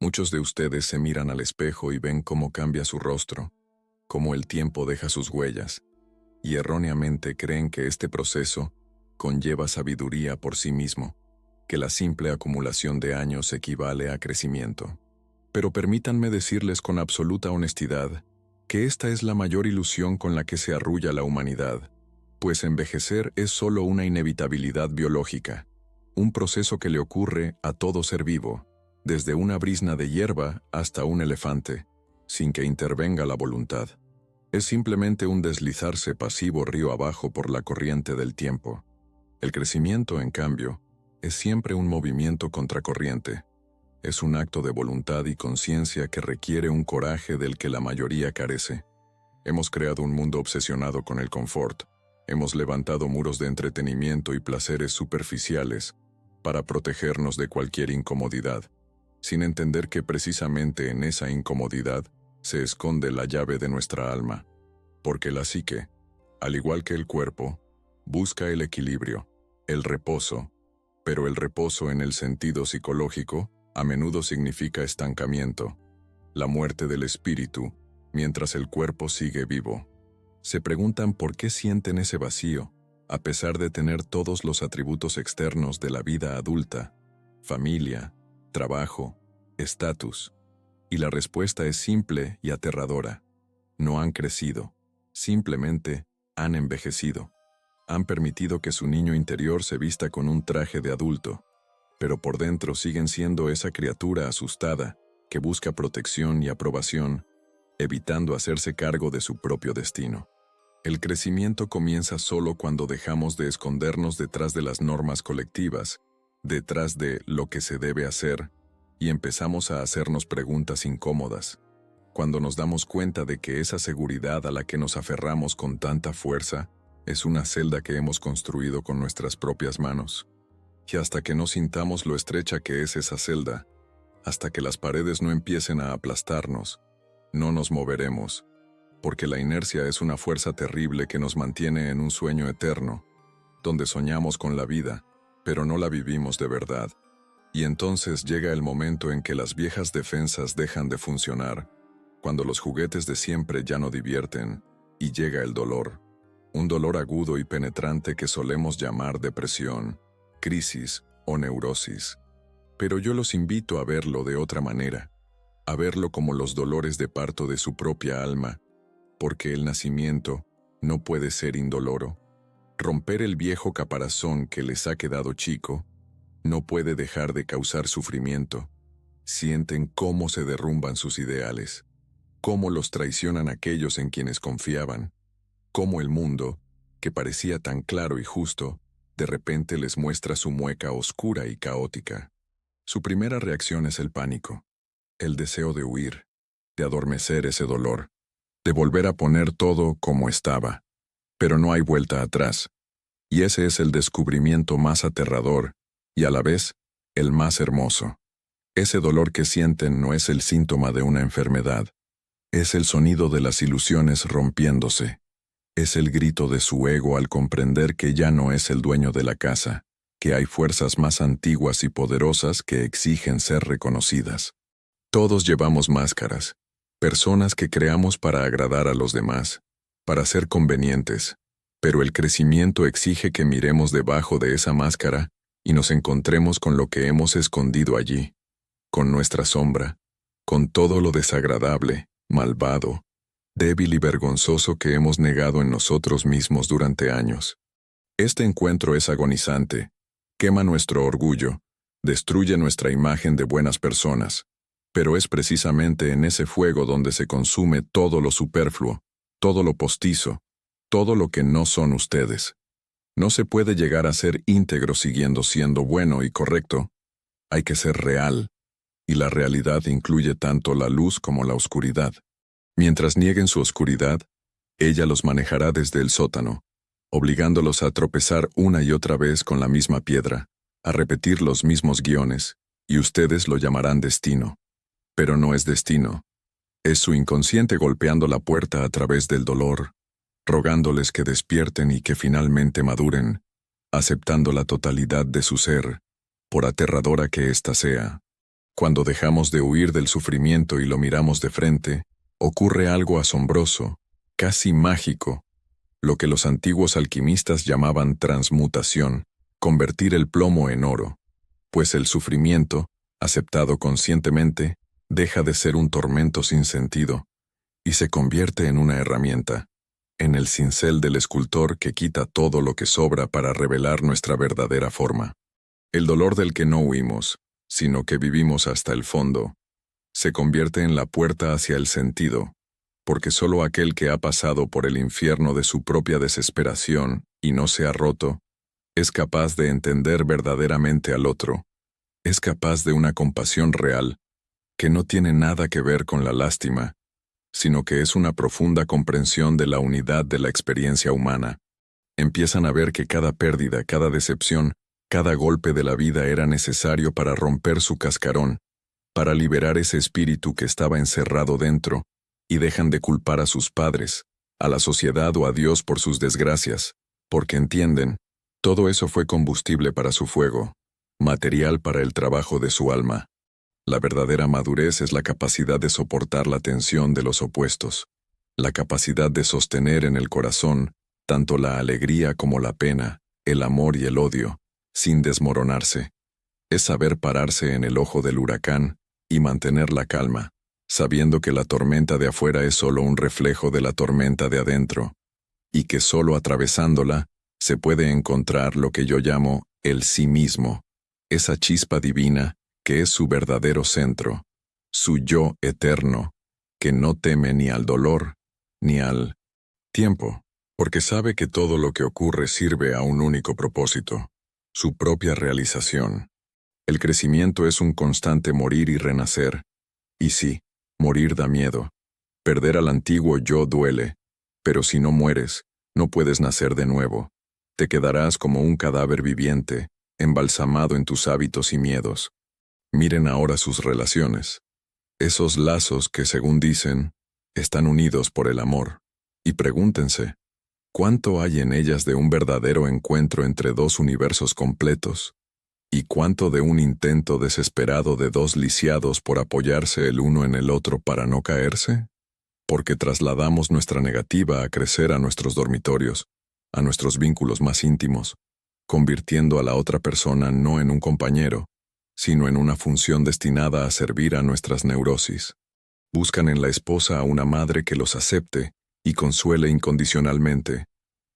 Muchos de ustedes se miran al espejo y ven cómo cambia su rostro, cómo el tiempo deja sus huellas, y erróneamente creen que este proceso conlleva sabiduría por sí mismo, que la simple acumulación de años equivale a crecimiento. Pero permítanme decirles con absoluta honestidad que esta es la mayor ilusión con la que se arrulla la humanidad, pues envejecer es solo una inevitabilidad biológica, un proceso que le ocurre a todo ser vivo, desde una brizna de hierba hasta un elefante, sin que intervenga la voluntad. Es simplemente un deslizarse pasivo río abajo por la corriente del tiempo. El crecimiento, en cambio, es siempre un movimiento contracorriente. Es un acto de voluntad y conciencia que requiere un coraje del que la mayoría carece. Hemos creado un mundo obsesionado con el confort. Hemos levantado muros de entretenimiento y placeres superficiales para protegernos de cualquier incomodidad, sin entender que precisamente en esa incomodidad se esconde la llave de nuestra alma, porque la psique, al igual que el cuerpo, busca el equilibrio, el reposo, pero el reposo en el sentido psicológico a menudo significa estancamiento, la muerte del espíritu, mientras el cuerpo sigue vivo. Se preguntan por qué sienten ese vacío, a pesar de tener todos los atributos externos de la vida adulta, familia, trabajo, estatus. Y la respuesta es simple y aterradora. No han crecido, simplemente han envejecido. Han permitido que su niño interior se vista con un traje de adulto, pero por dentro siguen siendo esa criatura asustada que busca protección y aprobación, evitando hacerse cargo de su propio destino. El crecimiento comienza solo cuando dejamos de escondernos detrás de las normas colectivas, detrás de lo que se debe hacer, y empezamos a hacernos preguntas incómodas. Cuando nos damos cuenta de que esa seguridad a la que nos aferramos con tanta fuerza es una celda que hemos construido con nuestras propias manos. Y hasta que no sintamos lo estrecha que es esa celda, hasta que las paredes no empiecen a aplastarnos, no nos moveremos, porque la inercia es una fuerza terrible que nos mantiene en un sueño eterno, donde soñamos con la vida, pero no la vivimos de verdad. Y entonces llega el momento en que las viejas defensas dejan de funcionar, cuando los juguetes de siempre ya no divierten, y llega el dolor, un dolor agudo y penetrante que solemos llamar depresión, crisis o neurosis. Pero yo los invito a verlo de otra manera, a verlo como los dolores de parto de su propia alma, porque el nacimiento no puede ser indoloro. Romper el viejo caparazón que les ha quedado chico no puede dejar de causar sufrimiento. Sienten cómo se derrumban sus ideales, cómo los traicionan aquellos en quienes confiaban, cómo el mundo, que parecía tan claro y justo, de repente les muestra su mueca oscura y caótica. Su primera reacción es el pánico, el deseo de huir, de adormecer ese dolor, de volver a poner todo como estaba. Pero no hay vuelta atrás, y ese es el descubrimiento más aterrador y a la vez el más hermoso. Ese dolor que sienten no es el síntoma de una enfermedad, es el sonido de las ilusiones rompiéndose. Es el grito de su ego al comprender que ya no es el dueño de la casa, que hay fuerzas más antiguas y poderosas que exigen ser reconocidas. Todos llevamos máscaras, personas que creamos para agradar a los demás, para ser convenientes, pero el crecimiento exige que miremos debajo de esa máscara y nos encontremos con lo que hemos escondido allí, con nuestra sombra, con todo lo desagradable, malvado, débil y vergonzoso que hemos negado en nosotros mismos durante años. Este encuentro es agonizante, quema nuestro orgullo, destruye nuestra imagen de buenas personas, pero es precisamente en ese fuego donde se consume todo lo superfluo, todo lo postizo, todo lo que no son ustedes. No se puede llegar a ser íntegro siguiendo siendo bueno y correcto. Hay que ser real, y la realidad incluye tanto la luz como la oscuridad. Mientras nieguen su oscuridad, ella los manejará desde el sótano, obligándolos a tropezar una y otra vez con la misma piedra, a repetir los mismos guiones, y ustedes lo llamarán destino. Pero no es destino. Es su inconsciente golpeando la puerta a través del dolor, rogándoles que despierten y que finalmente maduren, aceptando la totalidad de su ser, por aterradora que ésta sea. Cuando dejamos de huir del sufrimiento y lo miramos de frente, ocurre algo asombroso, casi mágico, lo que los antiguos alquimistas llamaban transmutación, convertir el plomo en oro, pues el sufrimiento, aceptado conscientemente, deja de ser un tormento sin sentido y se convierte en una herramienta, en el cincel del escultor que quita todo lo que sobra para revelar nuestra verdadera forma. El dolor del que no huimos, sino que vivimos hasta el fondo, se convierte en la puerta hacia el sentido, porque solo aquel que ha pasado por el infierno de su propia desesperación y no se ha roto, es capaz de entender verdaderamente al otro, es capaz de una compasión real, que no tiene nada que ver con la lástima, sino que es una profunda comprensión de la unidad de la experiencia humana. Empiezan a ver que cada pérdida, cada decepción, cada golpe de la vida era necesario para romper su cascarón, para liberar ese espíritu que estaba encerrado dentro, y dejan de culpar a sus padres, a la sociedad o a Dios por sus desgracias, porque entienden, todo eso fue combustible para su fuego, material para el trabajo de su alma. La verdadera madurez es la capacidad de soportar la tensión de los opuestos, la capacidad de sostener en el corazón tanto la alegría como la pena, el amor y el odio, sin desmoronarse. Es saber pararse en el ojo del huracán y mantener la calma, sabiendo que la tormenta de afuera es solo un reflejo de la tormenta de adentro, y que solo atravesándola se puede encontrar lo que yo llamo el sí mismo, esa chispa divina que es su verdadero centro, su yo eterno, que no teme ni al dolor, ni al tiempo, porque sabe que todo lo que ocurre sirve a un único propósito, su propia realización. El crecimiento es un constante morir y renacer, y sí, morir da miedo. Perder al antiguo yo duele, pero si no mueres, no puedes nacer de nuevo. Te quedarás como un cadáver viviente, embalsamado en tus hábitos y miedos. Miren ahora sus relaciones, esos lazos que, según dicen, están unidos por el amor, y pregúntense, ¿cuánto hay en ellas de un verdadero encuentro entre dos universos completos? ¿Y cuánto de un intento desesperado de dos lisiados por apoyarse el uno en el otro para no caerse? Porque trasladamos nuestra negativa a crecer a nuestros dormitorios, a nuestros vínculos más íntimos, convirtiendo a la otra persona no en un compañero, sino en una función destinada a servir a nuestras neurosis. Buscan en la esposa a una madre que los acepte y consuele incondicionalmente,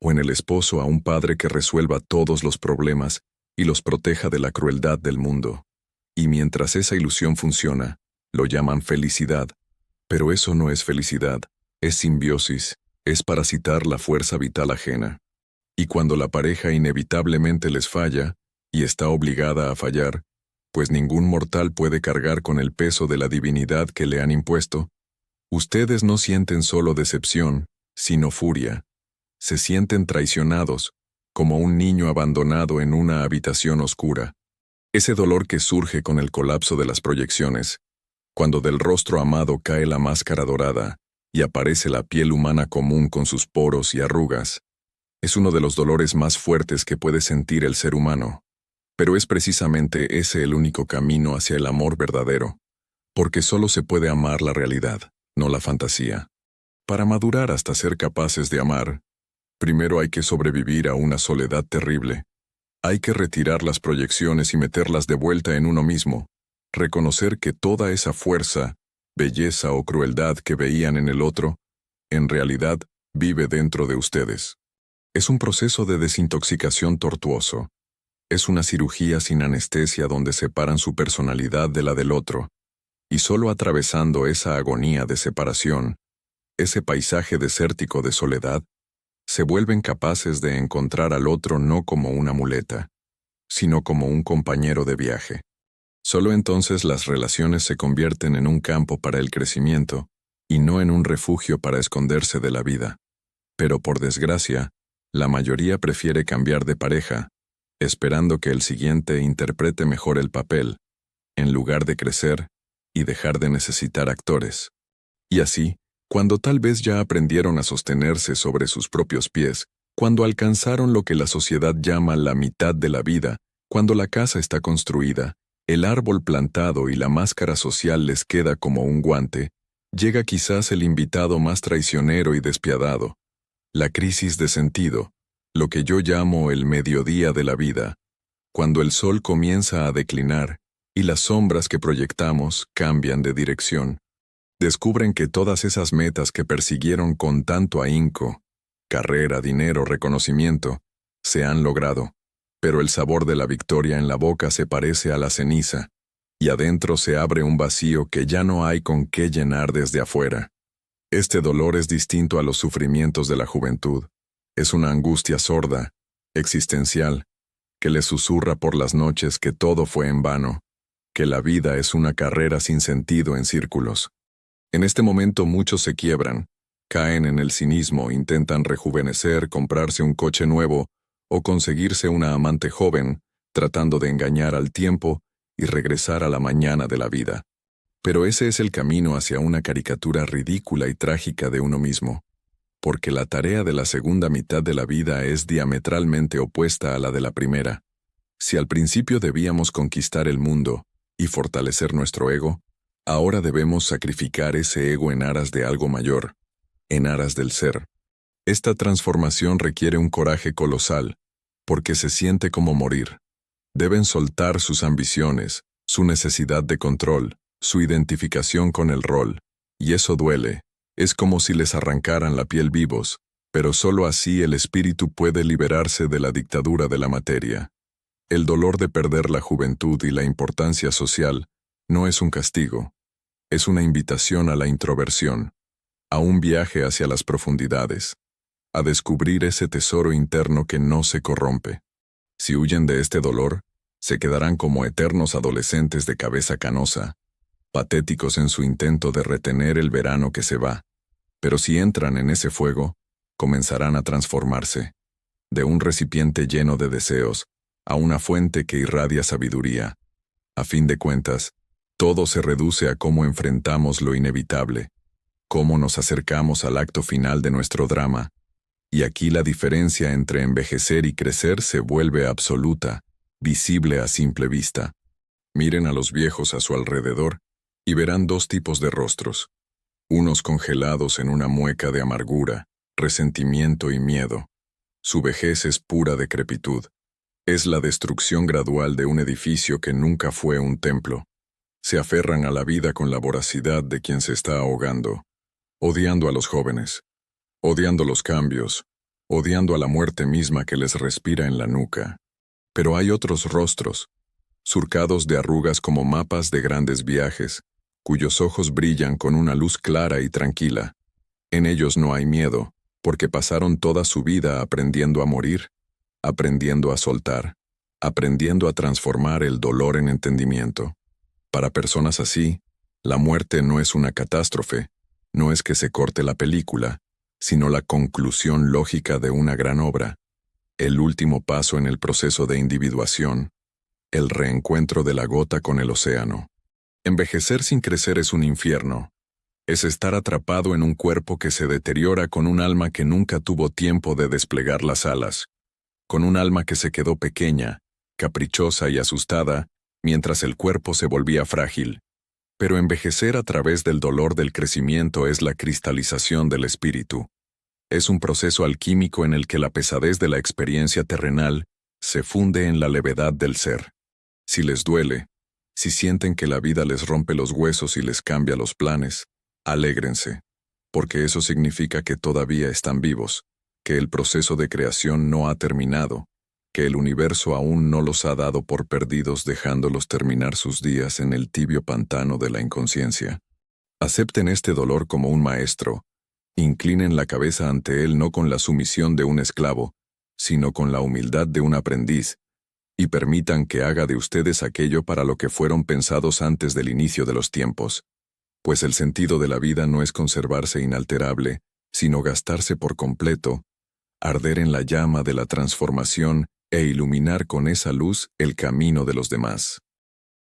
o en el esposo a un padre que resuelva todos los problemas y los proteja de la crueldad del mundo. Y mientras esa ilusión funciona, lo llaman felicidad, pero eso no es felicidad, es simbiosis, es parasitar la fuerza vital ajena. Y cuando la pareja inevitablemente les falla, y está obligada a fallar, pues ningún mortal puede cargar con el peso de la divinidad que le han impuesto, ustedes no sienten solo decepción, sino furia. Se sienten traicionados, como un niño abandonado en una habitación oscura. Ese dolor que surge con el colapso de las proyecciones, cuando del rostro amado cae la máscara dorada y aparece la piel humana común con sus poros y arrugas, es uno de los dolores más fuertes que puede sentir el ser humano. Pero es precisamente ese el único camino hacia el amor verdadero, porque solo se puede amar la realidad, no la fantasía. Para madurar hasta ser capaces de amar, primero hay que sobrevivir a una soledad terrible. Hay que retirar las proyecciones y meterlas de vuelta en uno mismo, reconocer que toda esa fuerza, belleza o crueldad que veían en el otro, en realidad vive dentro de ustedes. Es un proceso de desintoxicación tortuoso. Es una cirugía sin anestesia donde separan su personalidad de la del otro, y solo atravesando esa agonía de separación, ese paisaje desértico de soledad, se vuelven capaces de encontrar al otro no como una muleta, sino como un compañero de viaje. Solo entonces las relaciones se convierten en un campo para el crecimiento, y no en un refugio para esconderse de la vida. Pero por desgracia, la mayoría prefiere cambiar de pareja, esperando que el siguiente interprete mejor el papel, en lugar de crecer y dejar de necesitar actores. Y así, cuando tal vez ya aprendieron a sostenerse sobre sus propios pies, cuando alcanzaron lo que la sociedad llama la mitad de la vida, cuando la casa está construida, El árbol plantado y la máscara social les queda como un guante. Llega quizás el invitado más traicionero y despiadado. La crisis de sentido, lo que yo llamo el mediodía de la vida, cuando el sol comienza a declinar y las sombras que proyectamos cambian de dirección. Descubren que todas esas metas que persiguieron con tanto ahínco, carrera, dinero, reconocimiento, se han logrado, pero el sabor de la victoria en la boca se parece a la ceniza, y adentro se abre un vacío que ya no hay con qué llenar desde afuera. Este dolor es distinto a los sufrimientos de la juventud. Es una angustia sorda, existencial, que les susurra por las noches que todo fue en vano, que la vida es una carrera sin sentido en círculos. En este momento muchos se quiebran, caen en el cinismo, intentan rejuvenecer, comprarse un coche nuevo o conseguirse una amante joven, tratando de engañar al tiempo y regresar a la mañana de la vida. Pero ese es el camino hacia una caricatura ridícula y trágica de uno mismo, porque la tarea de la segunda mitad de la vida es diametralmente opuesta a la de la primera. Si al principio debíamos conquistar el mundo y fortalecer nuestro ego, ahora debemos sacrificar ese ego en aras de algo mayor, en aras del ser. Esta transformación requiere un coraje colosal, porque se siente como morir. Deben soltar sus ambiciones, su necesidad de control, su identificación con el rol, y eso duele. Es como si les arrancaran la piel vivos, pero solo así el espíritu puede liberarse de la dictadura de la materia. El dolor de perder la juventud y la importancia social no es un castigo, es una invitación a la introversión, a un viaje hacia las profundidades, a descubrir ese tesoro interno que no se corrompe. Si huyen de este dolor, se quedarán como eternos adolescentes de cabeza canosa, patéticos en su intento de retener el verano que se va. Pero si entran en ese fuego, comenzarán a transformarse, de un recipiente lleno de deseos a una fuente que irradia sabiduría. A fin de cuentas, todo se reduce a cómo enfrentamos lo inevitable, cómo nos acercamos al acto final de nuestro drama, y aquí la diferencia entre envejecer y crecer se vuelve absoluta, visible a simple vista. Miren a los viejos a su alrededor y verán dos tipos de rostros, unos congelados en una mueca de amargura, resentimiento y miedo. Su vejez es pura decrepitud. Es la destrucción gradual de un edificio que nunca fue un templo. Se aferran a la vida con la voracidad de quien se está ahogando, odiando a los jóvenes, odiando los cambios, odiando a la muerte misma que les respira en la nuca. Pero hay otros rostros, surcados de arrugas como mapas de grandes viajes, cuyos ojos brillan con una luz clara y tranquila. En ellos no hay miedo, porque pasaron toda su vida aprendiendo a morir, aprendiendo a soltar, aprendiendo a transformar el dolor en entendimiento. Para personas así, la muerte no es una catástrofe, no es que se corte la película, sino la conclusión lógica de una gran obra, el último paso en el proceso de individuación, el reencuentro de la gota con el océano. Envejecer sin crecer es un infierno. Es estar atrapado en un cuerpo que se deteriora con un alma que nunca tuvo tiempo de desplegar las alas, con un alma que se quedó pequeña, caprichosa y asustada, mientras el cuerpo se volvía frágil. Pero envejecer a través del dolor del crecimiento es la cristalización del espíritu. Es un proceso alquímico en el que la pesadez de la experiencia terrenal se funde en la levedad del ser. Si les duele, si sienten que la vida les rompe los huesos y les cambia los planes, alégrense, porque eso significa que todavía están vivos, que el proceso de creación no ha terminado, que el universo aún no los ha dado por perdidos dejándolos terminar sus días en el tibio pantano de la inconsciencia. Acepten este dolor como un maestro, inclinen la cabeza ante él no con la sumisión de un esclavo, sino con la humildad de un aprendiz, y permitan que haga de ustedes aquello para lo que fueron pensados antes del inicio de los tiempos, pues el sentido de la vida no es conservarse inalterable, sino gastarse por completo, arder en la llama de la transformación e iluminar con esa luz el camino de los demás.